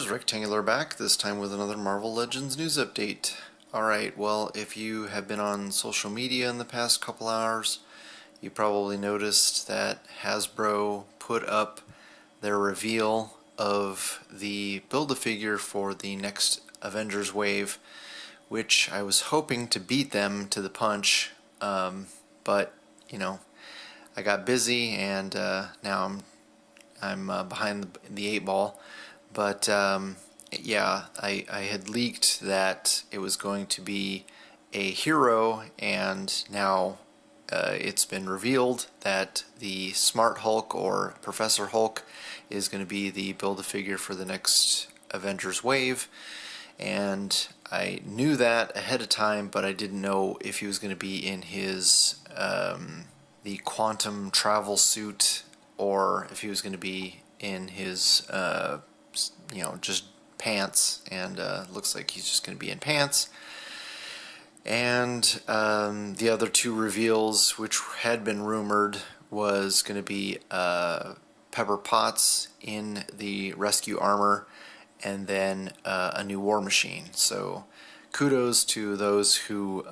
guys, Rectangular back, this time with another Marvel Legends news update. Alright, well, if you have been on social media in the past couple hours, you probably noticed that Hasbro put up their reveal of the Build-A-Figure for the next Avengers wave, which I was hoping to beat them to the punch, but, you know, I got busy and now I'm behind the eight ball. But yeah, I had leaked that it was going to be a hero, and now it's been revealed that the Smart Hulk, or Professor Hulk, is going to be the Build-A-Figure for the next Avengers wave. And I knew that ahead of time, but I didn't know if he was going to be in his the quantum travel suit, or if he was going to be in his just pants, and looks like he's just going to be in pants. And the other two reveals, which had been rumored, was going to be Pepper Potts in the rescue armor, and then a new War Machine. So kudos to those who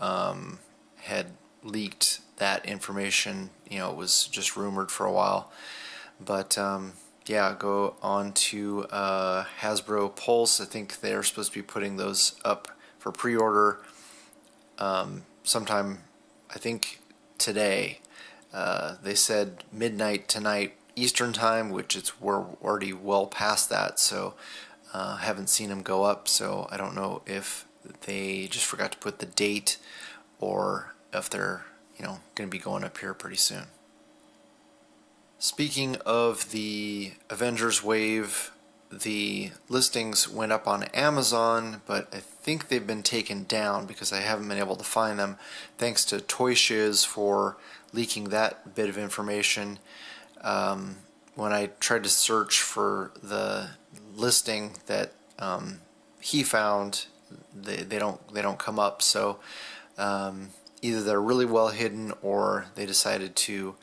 had leaked that information. You know, it was just rumored for a while. But yeah, go on to Hasbro Pulse. I think they're supposed to be putting those up for pre-order sometime, I think today. They said midnight tonight Eastern time, which we're already well past that, so haven't seen them go up, so I don't know if they just forgot to put the date or if they're going to be going up here pretty soon. Speaking of the Avengers wave, the listings went up on Amazon, but I think they've been taken down because I haven't been able to find them. Thanks to Toy Shiz for leaking that bit of information. When I tried to search for the listing that he found, they don't come up. So either they're really well hidden, or they decided to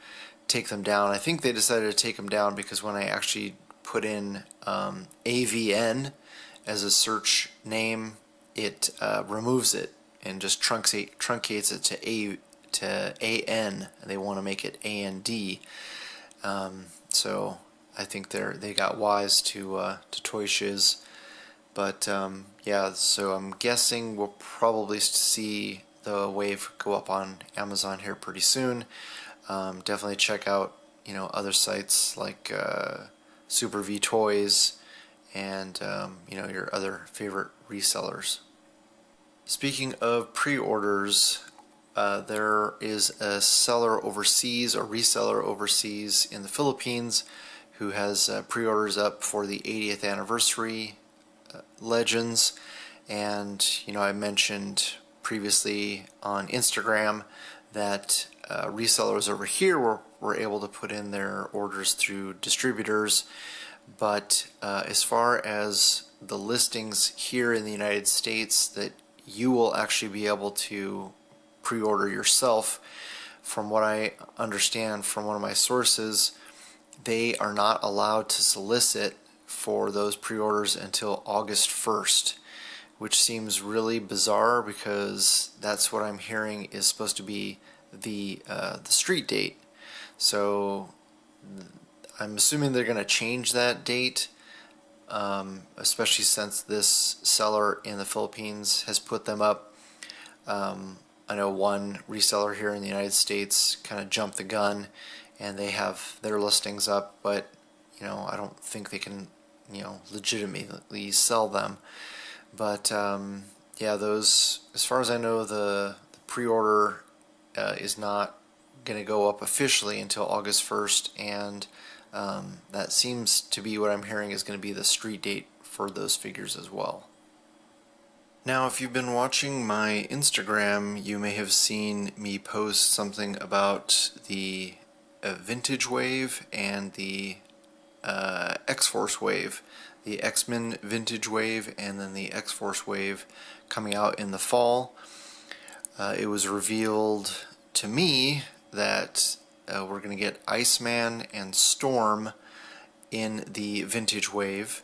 take them down. I think they decided to take them down because when I actually put in AVN as a search name, it removes it and just truncates it to AN. They want to make it AND. So I think they got wise to Toy Shiz. But yeah, so I'm guessing we'll probably see the wave go up on Amazon here pretty soon. Definitely check out other sites like Super V Toys and your other favorite resellers. Speaking of pre-orders, there is a seller overseas, or reseller overseas in the Philippines, who has pre-orders up for the 80th anniversary Legends. And I mentioned previously on Instagram that resellers over here were able to put in their orders through distributors, but as far as the listings here in the United States that you will actually be able to pre-order yourself, from what I understand from one of my sources, they are not allowed to solicit for those pre-orders until August 1st, which seems really bizarre because that's what I'm hearing is supposed to be the street date. So I'm assuming they're going to change that date, especially since this seller in the Philippines has put them up. I know one reseller here in the United States kind of jumped the gun, and they have their listings up, but I don't think they can legitimately sell them. But yeah, those, as far as I know, the pre-order is not going to go up officially until August 1st, and that seems to be what I'm hearing is going to be the street date for those figures as well. Now, if you've been watching my Instagram, you may have seen me post something about the Vintage Wave and the X-Force Wave. The X-Men Vintage Wave and then the X-Force Wave coming out in the fall. It was revealed to me that we're going to get Iceman and Storm in the Vintage Wave,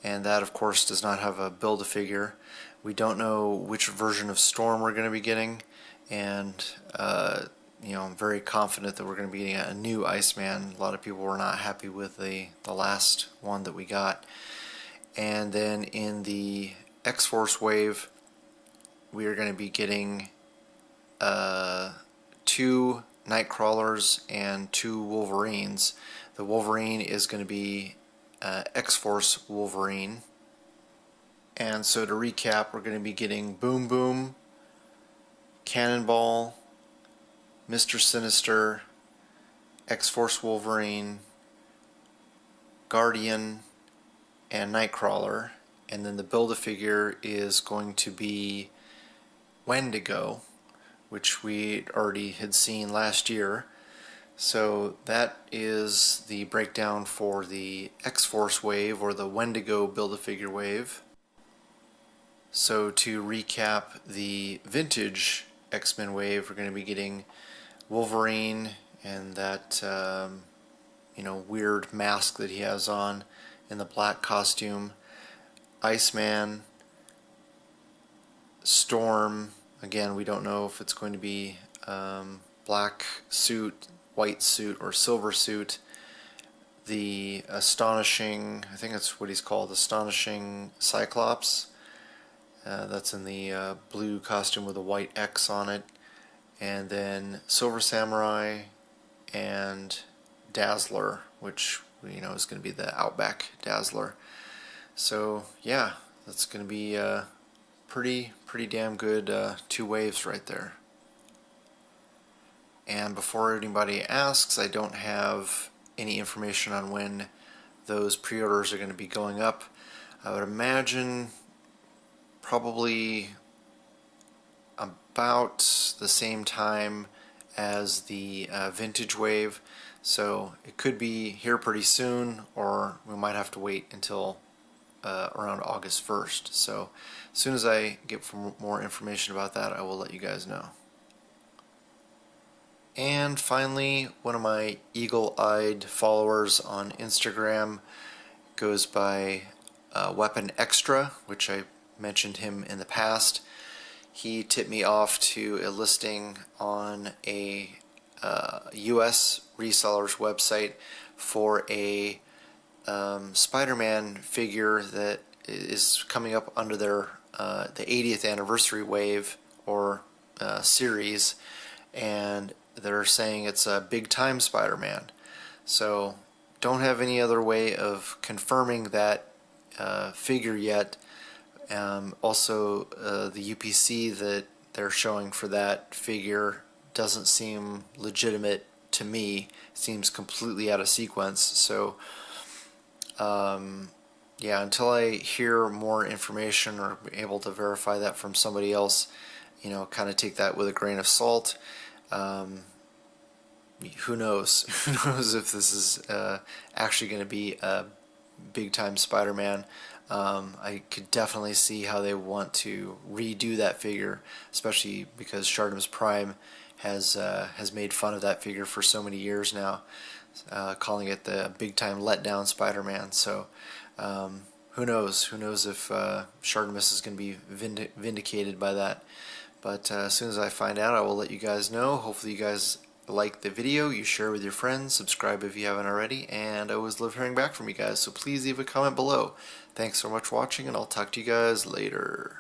and that of course does not have a Build-A-Figure. We don't know which version of Storm we're going to be getting, and I'm very confident that we're going to be getting a new Iceman. A lot of people were not happy with the last one that we got. And then in the X-Force wave, we are going to be getting 2 Nightcrawlers and 2 Wolverines. The Wolverine is going to be X-Force Wolverine. And so to recap, we're going to be getting Boom Boom, Cannonball, Mr. Sinister, X-Force Wolverine, Guardian, and Nightcrawler. And then the Build-A-Figure is going to be Wendigo, which we already had seen last year. So that is the breakdown for the X-Force wave, or the Wendigo Build-A-Figure wave. So to recap the vintage X-Men wave, we're going to be getting Wolverine and that weird mask that he has on in the black costume, Iceman, Storm. Again, we don't know if it's going to be black suit, white suit, or silver suit. The Astonishing, I think that's what he's called, Astonishing Cyclops. That's in the blue costume with a white X on it. And then Silver Samurai and Dazzler, which is going to be the Outback Dazzler. So yeah, that's going to be pretty damn good 2 waves right there. And before anybody asks, I don't have any information on when those pre-orders are going to be going up. I would imagine probably about the same time as the vintage wave, so it could be here pretty soon, or we might have to wait until around August 1st. So as soon as I get more information about that, I will let you guys know. And finally, one of my eagle-eyed followers on Instagram goes by Weapon Extra, which I mentioned him in the past. He tipped me off to a listing on a US reseller's website for a Spider-Man figure that is coming up under their the 80th anniversary wave or series, and they're saying it's a big time Spider-Man. So don't have any other way of confirming that figure yet. Also, the UPC that they're showing for that figure doesn't seem legitimate to me. It seems completely out of sequence. So yeah, until I hear more information or be able to verify that from somebody else, kind of take that with a grain of salt. Who knows? Who knows if this is actually going to be a big time Spider-Man. I could definitely see how they want to redo that figure, especially because Shardimus Prime has made fun of that figure for so many years now, calling it the big time letdown Spider-Man. So who knows? Who knows if Shardimus is going to be vindicated by that? But as soon as I find out, I will let you guys know. Hopefully you guys like the video, you share with your friends, subscribe if you haven't already, and I always love hearing back from you guys, so please leave a comment below. Thanks so much for watching, and I'll talk to you guys later.